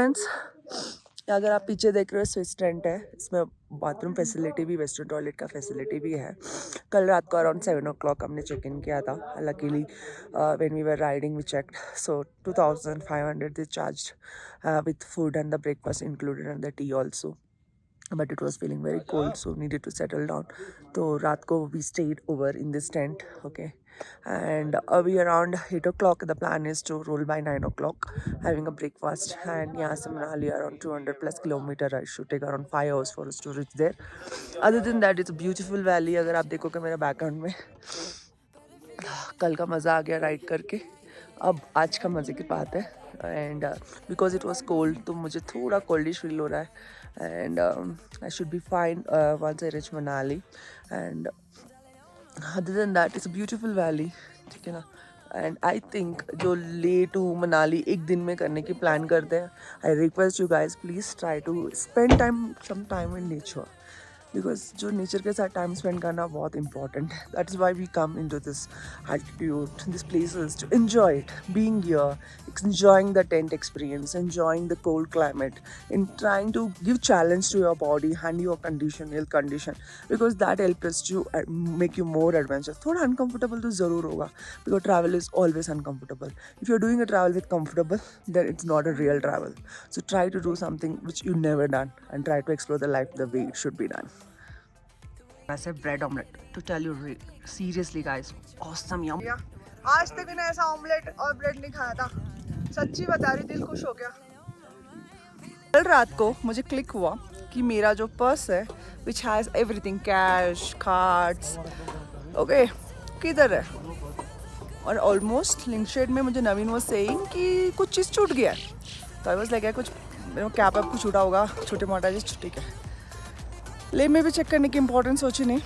Sense अगर आप पीछे देख रहे हो स्विस टेंट है, इसमें बाथरूम फैसिलिटी भी, वेस्टर्न टॉयलेट का फैसिलिटी भी है। कल रात को अराउंड 7 o'clock हमने चेक इन किया था। Luckily when we were riding we checked, so 2500 they charged with food and the breakfast included and the tea also, but it was feeling very cold, so needed to settle down. So रात को we stayed over in this tent, okay, and we around 8 o'clock the plan is to roll by 9 o'clock having a breakfast, and यहाँ से Manali around 200 plus kilometer, I should take around 5 hours for us to reach there. Other than that it's a beautiful valley. अगर आप देखोगे मेरे background में, कल का मज़ा आ गया राइड करके, अब आज का मज़े की बात है। And because it was cold, तो मुझे थोड़ा कोल्डिश फील हो रहा है, and I should be fine once I reach Manali. And other than that it's a beautiful valley, ठीक है ना। एंड आई थिंक जो ले टू मनाली एक दिन में करने की प्लान करते हैं, I request you guys please try to spend some time in nature, because जो नेचर के साथ टाइम स्पेंड करना बहुत इंपॉर्टेंट है। That is why we come in to this altitude, दिस places to enjoy it, being here, enjoying the tent experience, enjoying the cold climate, in trying to give challenge to your body and your condition, health condition, because that helps us to make you more adventurous. थोड़ा uncomfortable तो ज़रूर होगा, because travel is always uncomfortable. If you're doing a travel with comfortable, then it's not a real travel. So try to do something which you never done and try to explore the life the way it should be done. I said bread omelette. To tell you seriously, guys, awesome, yum. आज तक मैंने ऐसा omelette और bread नहीं खाया था, सच्ची बता रही, दिल खुश हो गया। कल रात को मुझे क्लिक हुआ कि मेरा जो पर्स है, which has everything, cash, cards, okay, किधर है। और ऑलमोस्ट लिंक शेड में मुझे नवीन वो सेइंग कि कुछ चीज़ छूट गया है, तो आई वाज लाइक कुछ कैप वैप कुछ छूटा होगा, छोटे मोटा चीज़, ठीक है। ले में भी चेक करने की इम्पोर्टेंस सोची नहीं,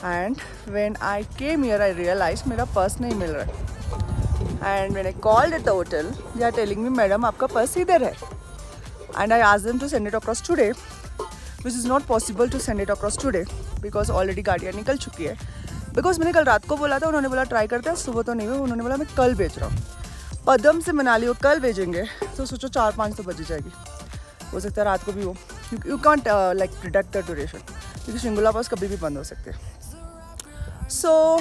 and when I came here I realise मेरा पर्स नहीं मिल रहा है। And when I called at the hotel, they are telling me madam आपका पर्स इधर है, and I asked them to send it across today, which is not possible to send it across today because already गाड़ियाँ निकल चुकी है। Because मैंने कल रात को बोला था, उन्होंने बोला ट्राई करते हैं, सुबह तो नहीं हुआ, उन्होंने बोला मैं कल भेज रहा हूँ। पदम से मनाली वो कल भेजेंगे, तो सोचो 4-5 तो बज जाएगी, हो सकता है रात को भी हो। You can't like predict the duration, क्योंकि शिंगुला पास कभी भी बंद हो सकते हैं। सो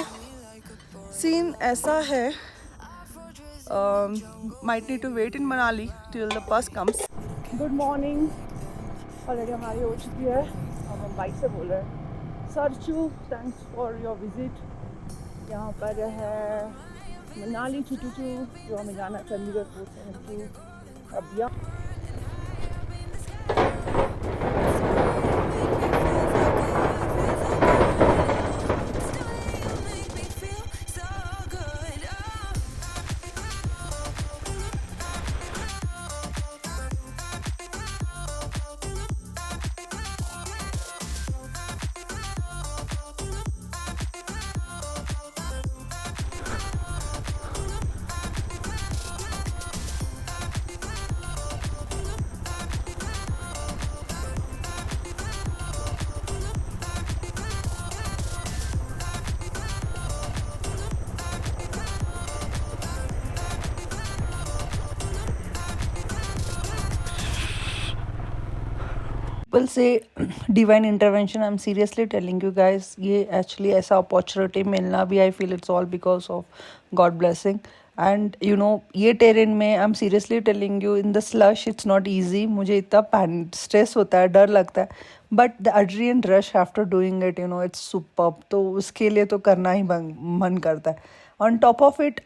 सीन ऐसा है, might need to wait in Manali till the bus comes. Good morning, already हमारी हो चुकी है, हम बाइक से बोल रहे हैं। Sarchu, thanks for your visit. यहाँ पर है मनाली छुटू, जो हमें जाना है चंडीगढ़ 472। अब यहाँ people say divine intervention. I'm seriously telling you guys, ये actually ऐसा opportunity मिलना भी, I feel it's all because of God blessing. And you know, ये terrain में I'm seriously telling you, in the slush it's not easy. मुझे इतना stress होता है, डर लगता है, but the adrenaline rush after doing it, you know, it's superb. तो उसके लिए तो करना ही मन करता है. On top of it,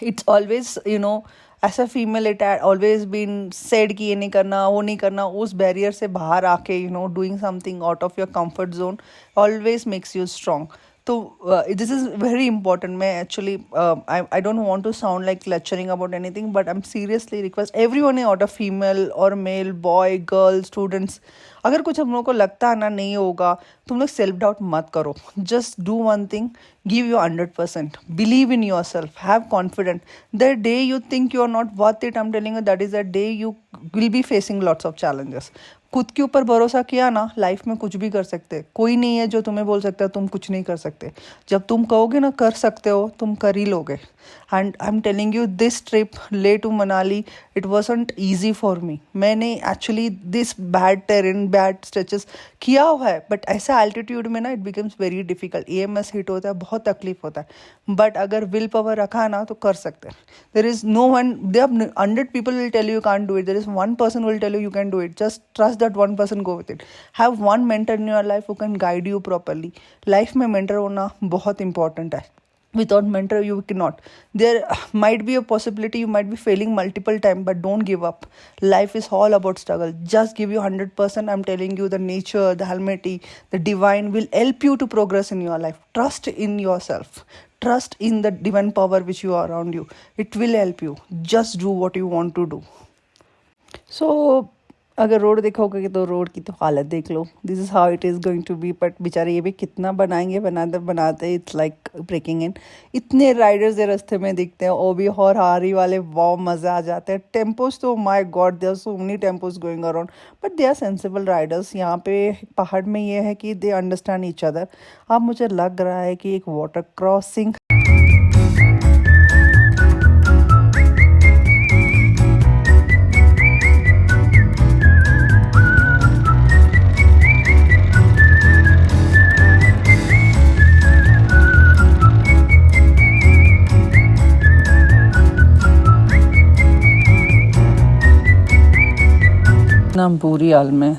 it's always, you know, as a female it had always been said कि ये नहीं करना, वो नहीं करना. उस बैरियर से बाहर आके, you know, doing something out of your comfort zone always makes you strong. तो दिस इज़ वेरी इंपॉर्टेंट. मैं actually I don't want to sound like lecturing about anything, but I am seriously request everyone out of female और male, boy, girl, students, अगर कुछ हम लोगों को लगता है ना नहीं होगा, तुम लोग सेल्फ डाउट मत करो. Just do one thing, give your 100%, believe in your self, have confident. The day you think you are not worth it, I'm telling you, that is the day you will be facing lots of challenges. खुद के ऊपर भरोसा किया ना, life में कुछ भी कर सकते। कोई नहीं है जो तुम्हें बोल सकता है तुम कुछ नहीं कर सकते। जब तुम कहोगे ना कर सकते हो, तुम कर ही लोगे। And I am telling you, this trip ले to Manali, it wasn't easy for me. मैंने actually this bad terrain, bad stretches किया हुआ है, बट ऐसा एल्टीट्यूड में ना it becomes very difficult. EMS hit होता है, बहुत तकलीफ होता है, बट अगर विल पावर रखा है ना तो कर सकते हैं। There is no one, they 100 people will tell you can't do it, there is one person will tell you you can do it. Just trust that one person, go with it. Have one mentor in your life who can guide you properly. Life में mentor होना बहुत important है। Without mentor you cannot. There might be a possibility you might be failing multiple times, but don't give up. Life is all about struggle. Just give you 100%. I'm telling you, the nature, the Almighty, the divine will help you to progress in your life. Trust in yourself. Trust in the divine power which you are around you. It will help you. Just do what you want to do. So अगर road देखोगे तो road की तो हालत देख लो। This is how it is going to be. But बेचारे ये भी कितना बनाएंगे, बनाते बनाते इट्स लाइक ब्रेकिंग इन। इतने राइडर्स ये रास्ते में दिखते हैं, ओबी और हारी वाले, वाव मज़ा आ जाते हैं। टेम्पोज तो my God, there are so many tempos going around, but they are sensible riders. यहाँ पे पहाड़ में ये है कि दे अंडरस्टैंड ईच अदर। अब मुझे लग रहा है कि एक वाटर क्रॉसिंग ना बुरी हाल में।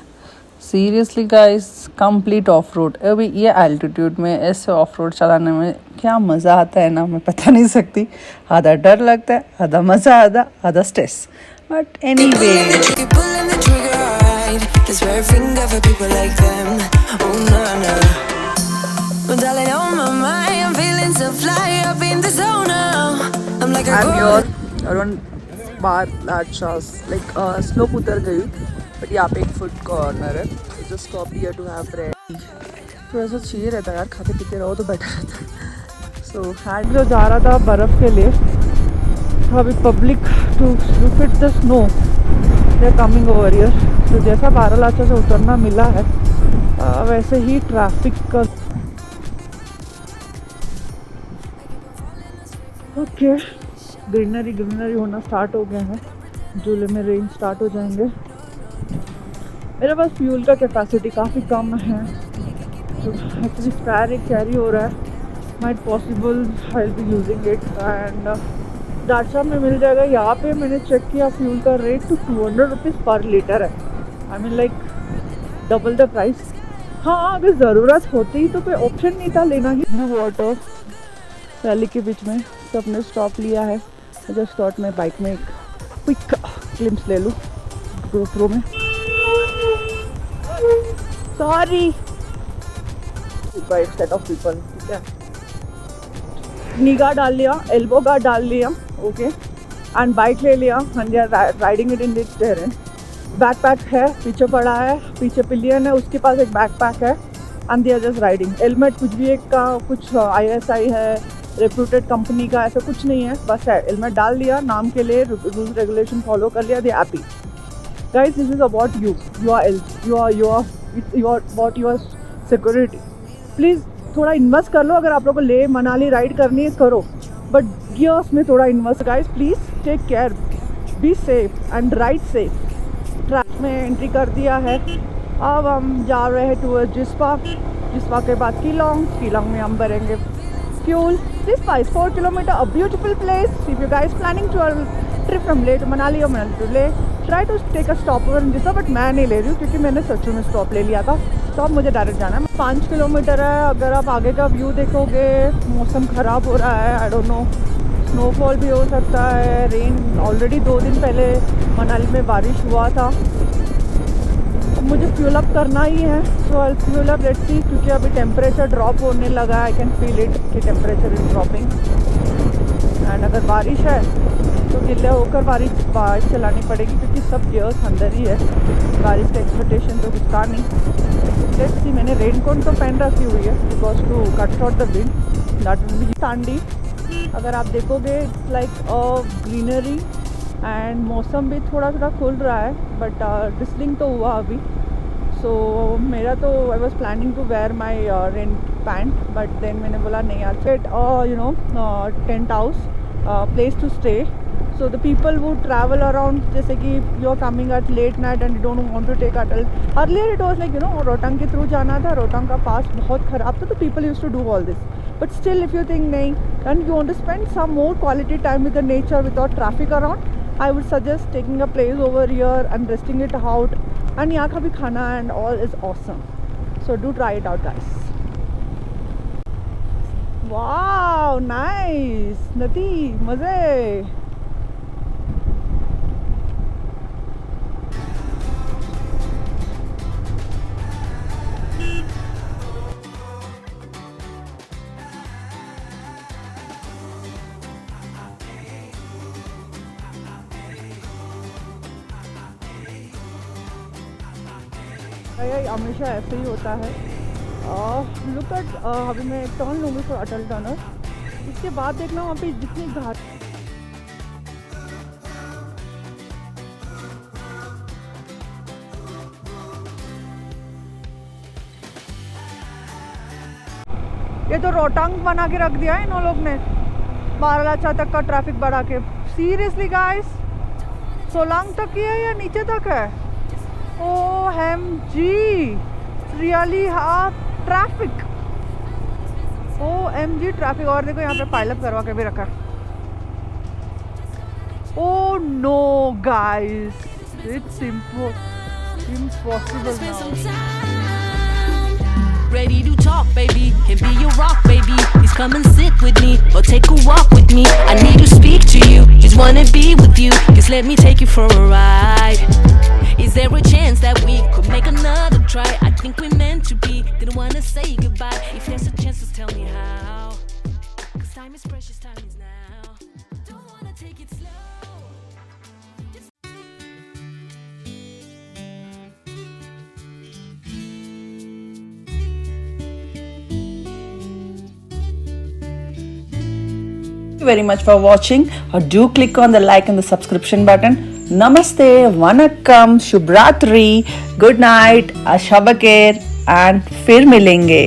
Seriously guys, complete of road. अभी ये एल्टीट्यूड में ऐसे ऑफ रोड चलाने में क्या मज़ा आता है ना, मैं बता नहीं सकती। आधा डर लगता है, आधा मज़ा, आधा स्ट्रेस, बट एनीवे। स्लोप उतर गई, बट यहाँ पे एक फूड कॉर्नर है, just stop here to have bread. थोड़ा सा चाहिए रहता है यार, खाते पीते रहो तो बेटर रहता है। सो हैंड जो जा रहा था बर्फ़ के लिए, अभी public to fit the snow they are coming over here. तो जैसा बारालाचा से उतरना मिला है, वैसे ही ट्रैफिक का ओके ग्रीनरी होना स्टार्ट हो गया है। जुलाई में रेन स्टार्ट हो जाएंगे। मेरे पास फ्यूल का कैपेसिटी काफ़ी कम है, तो एक्चुअली स्पेयर एक कैरी हो रहा है। Might possible I will be using it and डाटसा में मिल जाएगा। यहाँ पे मैंने चेक किया, फ्यूल का रेट तो 200 रुपीज़ पर लीटर है। I mean like double the price. हाँ, अगर ज़रूरत होती तो कोई ऑप्शन नहीं था लेना ही। वाटर वैली के बीच में सबने स्टॉप लिया है। जस्ट थॉट मैं बाइक में एक क्विक ग्लिम्स ले लूँ GoPro में। सॉरी सेट ऑफ पीपल, ठीक है। नी गार्ड डाल लिया, एल्बो गार्ड डाल लिया, ओके, एंड बाइक ले लिया and they are riding it in this terrain. Backpack है, पीछे पड़ा है, पीछे पिलियन है, उसके पास एक बैकपैक है and they are just riding. Helmet कुछ भी एक का, कुछ ISI है, रेप्यूटेड कंपनी का, ऐसा कुछ नहीं है, बस है हेलमेट डाल दिया नाम के लिए, रूल्स रेगुलेशन फॉलो कर लिया, they happy. Guys, this is about you are about your security. Please थोड़ा इन्वेस्ट कर लो। अगर आप लोगों को ले मनाली राइड करनी है करो, बट गियर्स में थोड़ा invest. Guys please take care, be safe and ride safe. Track में एंट्री कर दिया है। अब हम जा रहे हैं टूवर्ड जिस्पा के बाद किलोंग में हम भरेंगे fuel. This 4 kilometer, a beautiful place. If you guys planning to trip from Leh to Manali or Manali to Leh, try to take a stop over in Jissa, but मैं नहीं ले रही हूँ क्योंकि मैंने सचू में स्टॉप ले लिया था। तो अब मुझे डायरेक्ट जाना है। 5 किलोमीटर है। अगर आप आगे का व्यू देखोगे, मौसम ख़राब हो रहा है, आई डोंट नो, स्नोफॉल भी हो सकता है, रेन। ऑलरेडी 2 दिन पहले मनाली में बारिश हुआ था। मुझे फ्यूल अप करना ही है, so I fuel up, let's see, क्योंकि अभी टेम्परेचर ड्रॉप होने लगा है। आई कैन फील इट कि टेम्परेचर इज ड्रॉपिंग। एंड अगर बारिश है तो गिले होकर बाइक चलानी पड़ेगी क्योंकि सब गियर्स अंदर ही है। बारिश का एक्सपेक्टेशन तो कुछ था नहीं। लेट्स सी, मैंने रेनकोट तो पहन रखी हुई है because to cut short the wind, that will be sandy. अगर आप देखोगे इट्स लाइक ग्रीनरी एंड मौसम भी थोड़ा खुल रहा है, बट डिस्लिंग तो हुआ अभी। सो मेरा तो I was planning to wear my rent pants, but then मैंने बोला नहीं यार, fit you know tent house place to stay. So the people who travel around, जैसे कि you're coming at late night and you don't want to take hotel. Earlier it was like, you know, Rohtang के through जाना था, रोहतांग का पास बहुत ख़राब था, तो people used to do all this. But still, if you think नहीं, and you want to spend some more quality time with the nature without traffic around, I would suggest taking a place over here and resting it out. And यहाँ का भी खाना and all is awesome. So do try it out, guys. Wow, nice, नदी मज़े. हमेशा ऐसे ही होता है. लुक एट, अभी मैं एक टर्न लूँगी फॉर अटल टनल. इसके बाद देखना वहाँ पे जितनी घाट, ये तो रोहतांग बना के रख दिया है इन लोग ने, बारालाचा तक का ट्रैफिक बढ़ा के. सीरियसली गाइस, सोलांग तक ही है या नीचे तक है? OMG, really hard traffic. OMG traffic. और देखो यहाँ पे पाइलअप करवा के भी रखा. Oh no guys, it's impossible now. Ready to talk, baby, can be your rock, baby. Please come and sit with me, or take a walk with me. I need to speak to you, just wanna be with you. Just let me take you for a ride. Is there a chance that we could make another try? I think we're meant to be, didn't wanna say goodbye. If there's a chance, just tell me how. 'Cause time is precious, time is now. Don't wanna take it slow. Thank you very much for watching. Do click on the like and the subscription button. Namaste, Vanakkam, Shubhratri, good night, Ashabakir, and फिर मिलेंगे.